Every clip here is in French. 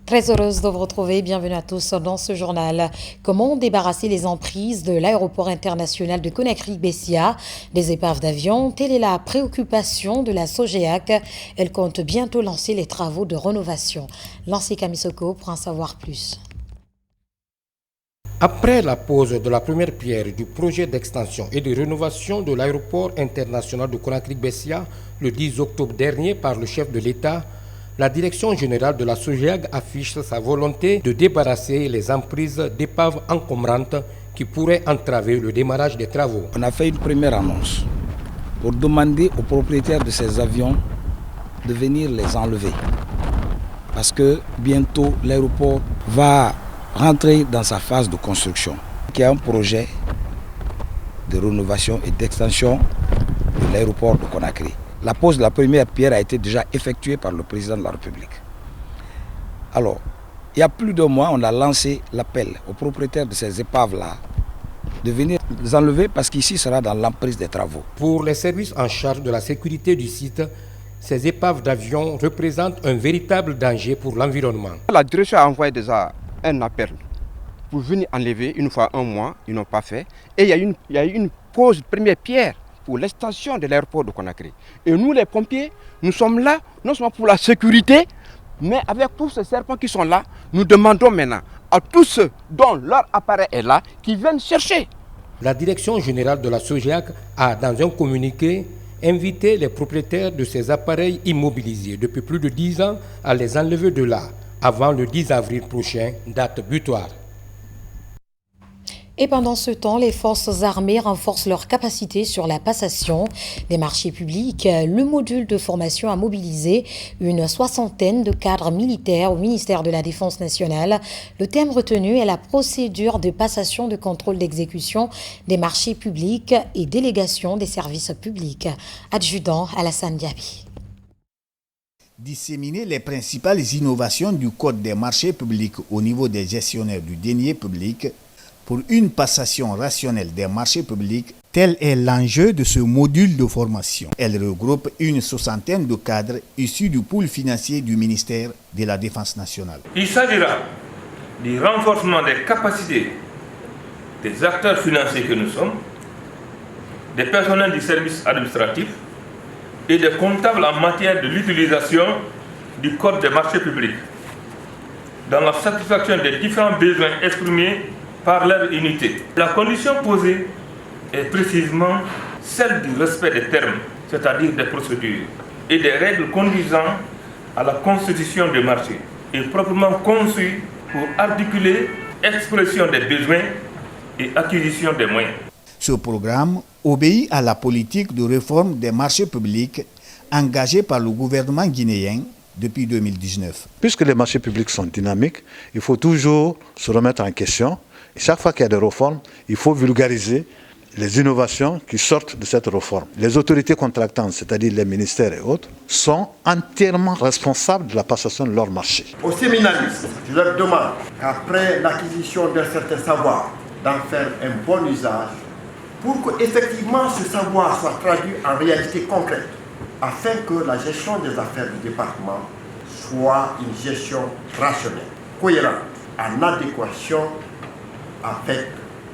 Très heureuse de vous retrouver. Bienvenue à tous dans ce journal. Comment débarrasser les emprises de l'aéroport international de Conakry-Bessia des épaves d'avion? Telle est la préoccupation de la Sogéac. Elle compte bientôt lancer les travaux de rénovation. Lancez Kamisoko pour en savoir plus. Après la pose de la première pierre du projet d'extension et de rénovation de l'aéroport international de Conakry-Bessia le 10 octobre dernier par le chef de l'État, la direction générale de la Sogéac affiche sa volonté de débarrasser les emprises d'épaves encombrantes qui pourraient entraver le démarrage des travaux. On a fait une première annonce pour demander aux propriétaires de ces avions de venir les enlever. Parce que bientôt l'aéroport va rentrer dans sa phase de construction. Il y a un projet de rénovation et d'extension de l'aéroport de Conakry. La pose de la première pierre a été déjà effectuée par le président de la République. Alors, il y a plus d'un mois, on a lancé l'appel aux propriétaires de ces épaves-là de venir les enlever parce qu'ici sera dans l'emprise des travaux. Pour les services en charge de la sécurité du site, ces épaves d'avion représentent un véritable danger pour l'environnement. La direction a envoyé déjà un appel pour venir enlever une fois un mois, ils n'ont pas fait. Et il y a eu une pose de première pierre pour l'extension de l'aéroport de Conakry. Et nous, les pompiers, nous sommes là, non seulement pour la sécurité, mais avec tous ces serpents qui sont là, nous demandons maintenant à tous ceux dont leur appareil est là, qui viennent chercher. La direction générale de la Sogéac a, dans un communiqué, invité les propriétaires de ces appareils immobilisés depuis plus de 10 ans à les enlever de là, avant le 10 avril prochain, date butoir. Et pendant ce temps, les forces armées renforcent leur capacité sur la passation des marchés publics. Le module de formation a mobilisé une soixantaine de cadres militaires au ministère de la Défense nationale. Le thème retenu est la procédure de passation de contrôle d'exécution des marchés publics et délégation des services publics. Adjudant Alassane Diaby. Disséminer les principales innovations du Code des marchés publics au niveau des gestionnaires du denier public pour une passation rationnelle des marchés publics, tel est l'enjeu de ce module de formation. Elle regroupe une soixantaine de cadres issus du pool financier du ministère de la Défense nationale. Il s'agira du renforcement des capacités des acteurs financiers que nous sommes, des personnels du service administratif et des comptables en matière de l'utilisation du Code des marchés publics, dans la satisfaction des différents besoins exprimés par leur unité. La condition posée est précisément celle du respect des termes, c'est-à-dire des procédures, et des règles conduisant à la constitution des marchés, et proprement conçue pour articuler expression des besoins et acquisition des moyens. Ce programme obéit à la politique de réforme des marchés publics engagée par le gouvernement guinéen depuis 2019. Puisque les marchés publics sont dynamiques, il faut toujours se remettre en question. Et chaque fois qu'il y a des réformes, il faut vulgariser les innovations qui sortent de cette réforme. Les autorités contractantes, c'est-à-dire les ministères et autres, sont entièrement responsables de la passation de leur marché. Aux séminaristes, je leur demande, après l'acquisition d'un certain savoir, d'en faire un bon usage pour qu'effectivement ce savoir soit traduit en réalité concrète, afin que la gestion des affaires du département soit une gestion rationnelle, cohérente, en adéquation avec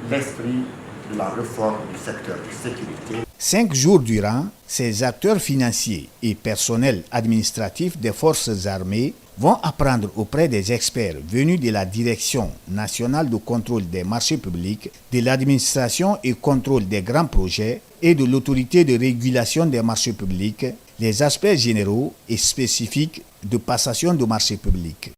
l'esprit de la réforme du secteur de sécurité. 5 jours durant, ces acteurs financiers et personnels administratifs des forces armées vont apprendre auprès des experts venus de la Direction nationale de contrôle des marchés publics, de l'administration et contrôle des grands projets et de l'autorité de régulation des marchés publics les aspects généraux et spécifiques de passation de marchés publics.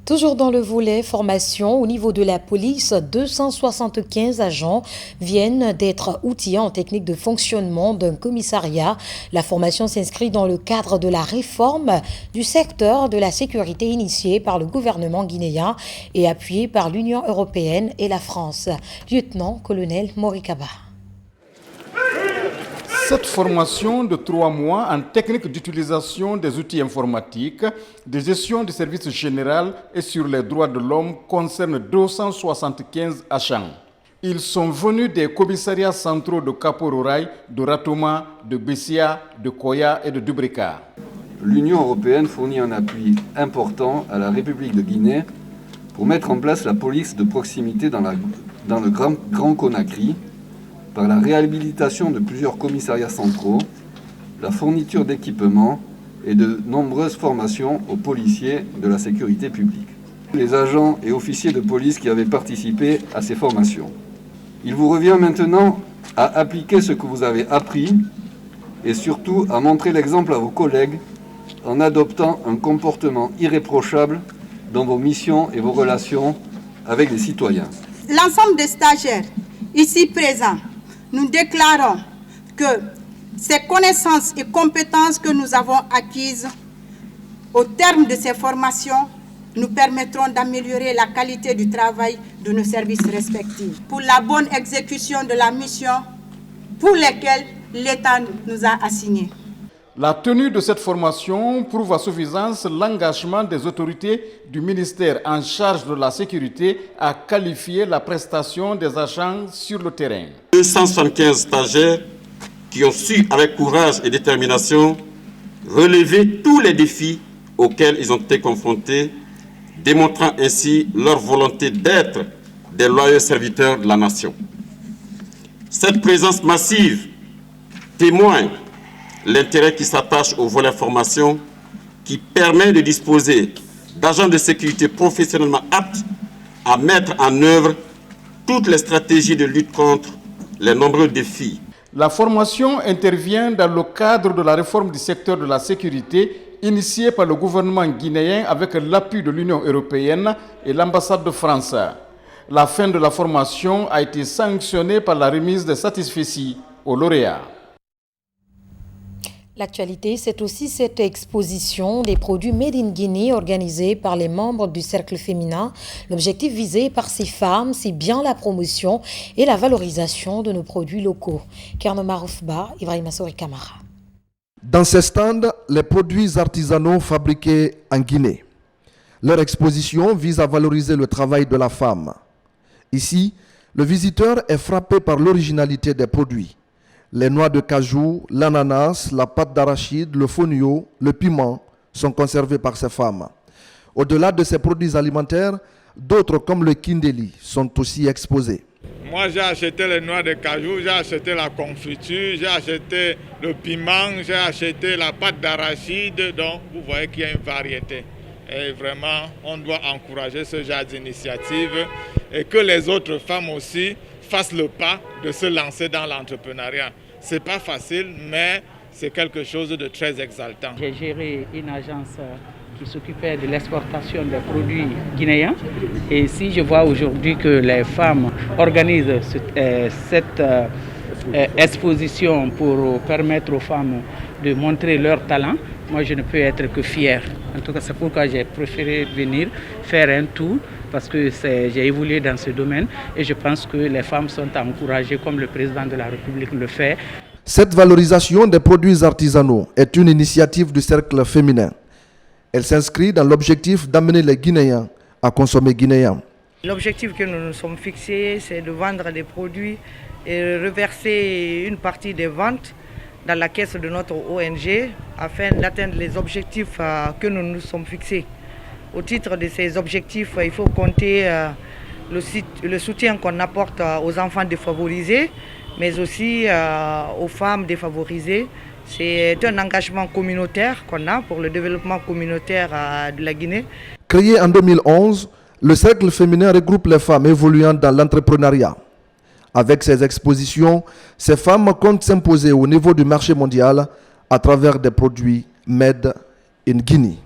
Toujours dans le volet formation, au niveau de la police, 275 agents viennent d'être outillés en technique de fonctionnement d'un commissariat. La formation s'inscrit dans le cadre de la réforme du secteur de la sécurité initiée par le gouvernement guinéen et appuyée par l'Union européenne et la France. Lieutenant-colonel Morikaba. Cette formation de 3 mois en technique d'utilisation des outils informatiques, de gestion du service général et sur les droits de l'homme concerne 275 agents. Ils sont venus des commissariats centraux de Kapororaï, de Ratoma, de Bessia, de Koya et de Dubrika. l'Union européenne fournit un appui important à la République de Guinée pour mettre en place la police de proximité dans le Grand Conakry, par la réhabilitation de plusieurs commissariats centraux, la fourniture d'équipements et de nombreuses formations aux policiers de la sécurité publique. Les agents et officiers de police qui avaient participé à ces formations. Il vous revient maintenant à appliquer ce que vous avez appris et surtout à montrer l'exemple à vos collègues en adoptant un comportement irréprochable dans vos missions et vos relations avec les citoyens. L'ensemble des stagiaires ici présents, nous déclarons que ces connaissances et compétences que nous avons acquises au terme de ces formations nous permettront d'améliorer la qualité du travail de nos services respectifs pour la bonne exécution de la mission pour laquelle l'État nous a assignés. La tenue de cette formation prouve à suffisance l'engagement des autorités du ministère en charge de la sécurité à qualifier la prestation des agents sur le terrain. 275 stagiaires qui ont su, avec courage et détermination, relever tous les défis auxquels ils ont été confrontés, démontrant ainsi leur volonté d'être des loyaux serviteurs de la nation. Cette présence massive témoigne l'intérêt qui s'attache au volet formation qui permet de disposer d'agents de sécurité professionnellement aptes à mettre en œuvre toutes les stratégies de lutte contre les nombreux défis. La formation intervient dans le cadre de la réforme du secteur de la sécurité initiée par le gouvernement guinéen avec l'appui de l'Union européenne et l'ambassade de France. La fin de la formation a été sanctionnée par la remise de satisfecit aux lauréats. L'actualité, c'est aussi cette exposition des produits Made in Guinée organisée par les membres du Cercle féminin. L'objectif visé par ces femmes, c'est bien la promotion et la valorisation de nos produits locaux. Kerno Maroufba, Ibrahim Assouri Kamara. Dans ces stands, les produits artisanaux fabriqués en Guinée. Leur exposition vise à valoriser le travail de la femme. Ici, le visiteur est frappé par l'originalité des produits. Les noix de cajou, l'ananas, la pâte d'arachide, le fonio, le piment sont conservés par ces femmes. Au-delà de ces produits alimentaires, d'autres comme le kindeli sont aussi exposés. Moi, j'ai acheté les noix de cajou, j'ai acheté la confiture, j'ai acheté le piment, j'ai acheté la pâte d'arachide. Donc, vous voyez qu'il y a une variété. Et vraiment, on doit encourager ce genre d'initiative et que les autres femmes aussi fassent le pas de se lancer dans l'entrepreneuriat. Ce n'est pas facile, mais c'est quelque chose de très exaltant. J'ai géré une agence qui s'occupait de l'exportation des produits guinéens. Et si je vois aujourd'hui que les femmes organisent cette exposition pour permettre aux femmes de montrer leur talent, moi je ne peux être que fier. En tout cas, c'est pourquoi j'ai préféré venir faire un tour, parce que j'ai évolué dans ce domaine et je pense que les femmes sont encouragées comme le président de la République le fait. Cette valorisation des produits artisanaux est une initiative du Cercle féminin. Elle s'inscrit dans l'objectif d'amener les Guinéens à consommer guinéen. L'objectif que nous nous sommes fixés, c'est de vendre des produits et reverser une partie des ventes dans la caisse de notre ONG afin d'atteindre les objectifs que nous nous sommes fixés. Au titre de ces objectifs, il faut compter le soutien qu'on apporte aux enfants défavorisés, mais aussi aux femmes défavorisées. C'est un engagement communautaire qu'on a pour le développement communautaire de la Guinée. Créé en 2011, le Cercle féminin regroupe les femmes évoluant dans l'entrepreneuriat. Avec ces expositions, ces femmes comptent s'imposer au niveau du marché mondial à travers des produits made in Guinea.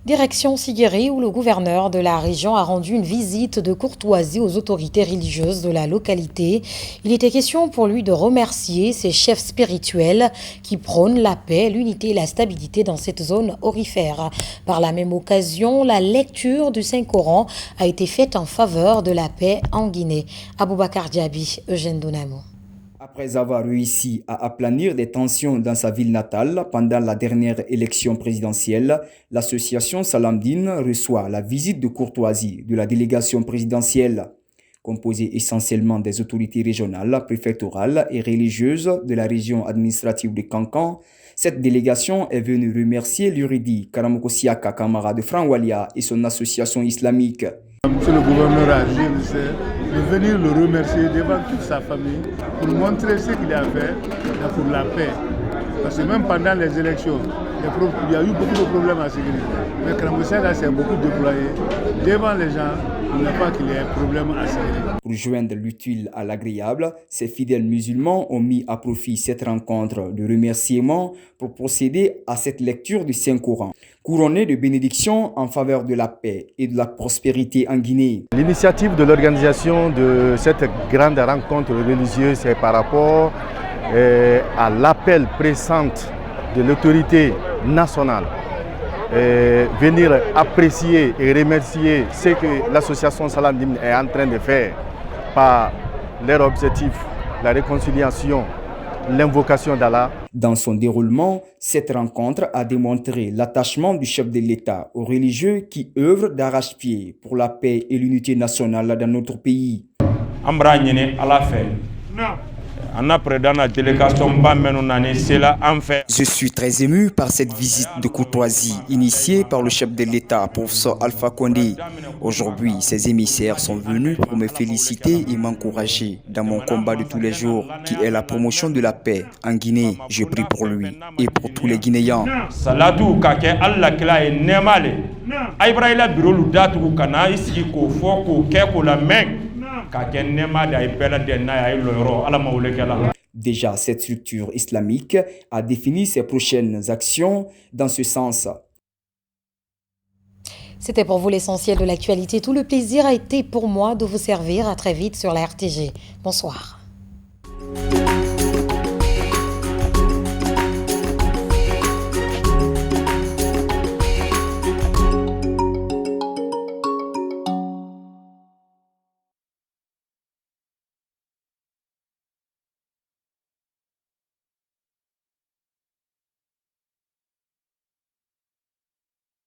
Direction Siguéré, où le gouverneur de la région a rendu une visite de courtoisie aux autorités religieuses de la localité. Il était question pour lui de remercier ses chefs spirituels qui prônent la paix, l'unité et la stabilité dans cette zone aurifère. Par la même occasion, la lecture du Saint-Coran a été faite en faveur de la paix en Guinée. Aboubakar Diaby, Eugène Donamo. Après avoir réussi à aplanir des tensions dans sa ville natale pendant la dernière élection présidentielle, l'association Salamdine reçoit la visite de courtoisie de la délégation présidentielle. composée essentiellement des autorités régionales, préfectorales et religieuses de la région administrative de Kankan. Cette délégation est venue remercier l'Uridi Karamoko Siaka Kamara de Franwalia et son association islamique. Monsieur le gouverneur a jugé nécessaire de venir le remercier devant toute sa famille pour montrer ce qu'il a fait pour la paix. Parce que même pendant les élections, il y a eu beaucoup de problèmes à sécurité. Mais Karamoko s'est beaucoup déployé devant les gens pour ne pas qu'il y ait problème à sécurité. Pour joindre l'utile à l'agréable, ces fidèles musulmans ont mis à profit cette rencontre de remerciements pour procéder à cette lecture du Saint-Coran, couronnée de bénédictions en faveur de la paix et de la prospérité en Guinée. L'initiative de l'organisation de cette grande rencontre religieuse est par rapport à l'appel pressant de l'autorité nationale. Venir apprécier et remercier ce que l'association Salam Dimne est en train de faire par leur objectif, la réconciliation, l'invocation d'Allah. Dans son déroulement, cette rencontre a démontré l'attachement du chef de l'État aux religieux qui œuvrent d'arrache-pied pour la paix et l'unité nationale dans notre pays. Je suis très ému par cette visite de courtoisie initiée par le chef de l'État, professeur Alpha Condé. Aujourd'hui, ces émissaires sont venus pour me féliciter et m'encourager dans mon combat de tous les jours, qui est la promotion de la paix en Guinée. Je prie pour lui et pour tous les Guinéens. Déjà, cette structure islamique a défini ses prochaines actions dans ce sens. C'était pour vous l'essentiel de l'actualité. Tout le plaisir a été pour moi de vous servir. À très vite sur la RTG. Bonsoir.